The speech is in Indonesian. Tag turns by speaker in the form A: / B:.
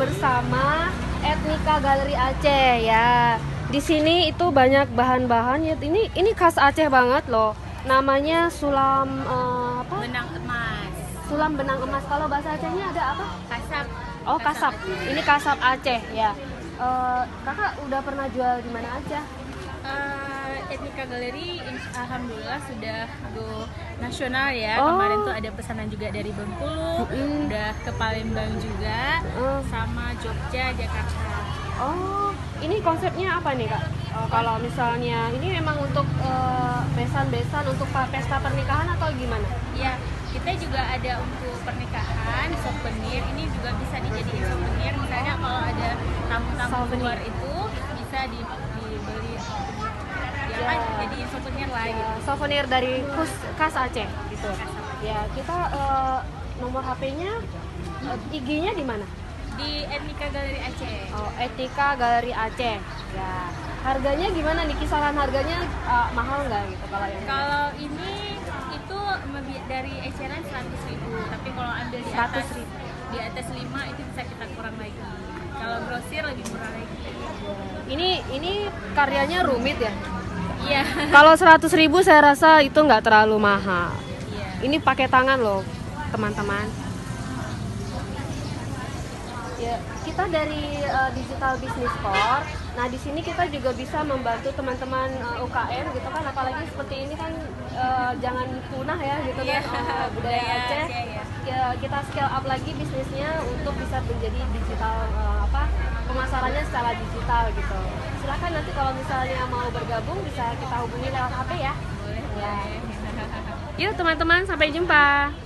A: bersama Etnika Galeri Aceh ya. Di sini itu banyak bahan-bahan ya. Ini khas Aceh banget loh. Namanya sulam apa?
B: Benang emas.
A: Sulam benang emas. Kalau bahasa Acehnya ada apa?
B: Kasap.
A: Oh, kasap. Ini kasap Aceh ya. Kakak udah pernah jual di mana aja?
B: Etnika Galeri alhamdulillah sudah go nasional ya.
A: Oh.
B: Kemarin tuh ada pesanan juga dari Bengkulu, udah ke Palembang juga, sama Jogja, Jakarta.
A: Oh, ini konsepnya apa nih Kak? Kalau misalnya ini memang untuk besan-besan untuk pesta pernikahan atau gimana?
B: Ya, kita juga ada untuk pernikahan, souvenir. Ini juga bisa dijadiin souvenir. Misalnya kalau ada tamu-tamu luar itu bisa dibeli ya, jadiin souvenir lah gitu.
A: Souvenir dari khas Aceh gitu. Ya, kita nomor HP-nya IG-nya di mana?
B: Di Etnika Galeri Aceh.
A: Oh, Etnika Galeri Aceh. Ya. Harganya gimana nih? Kisaran harganya mahal nggak gitu
B: Kalau ini itu dari eceran 100.000, tapi kalau ambil di atas
A: 100.000.
B: di atas 5 itu bisa kita kurang lagi. Kalau grosir lebih murah lagi.
A: Ini karyanya rumit ya?
B: Iya.
A: Kalau 100.000 saya rasa itu nggak terlalu mahal.
B: Iya.
A: Ini pakai tangan loh, teman-teman. Ya, kita dari Digital Business Core. Nah, di sini kita juga bisa membantu teman-teman UKM gitu kan, apalagi seperti ini kan jangan punah ya gitu kan, budaya Aceh. Ya, kita scale up lagi bisnisnya untuk bisa menjadi digital pemasarannya secara digital gitu. Silakan nanti kalau misalnya mau bergabung bisa kita hubungi lewat HP ya.
B: Boleh.
A: Ya. Yuk teman-teman, sampai jumpa.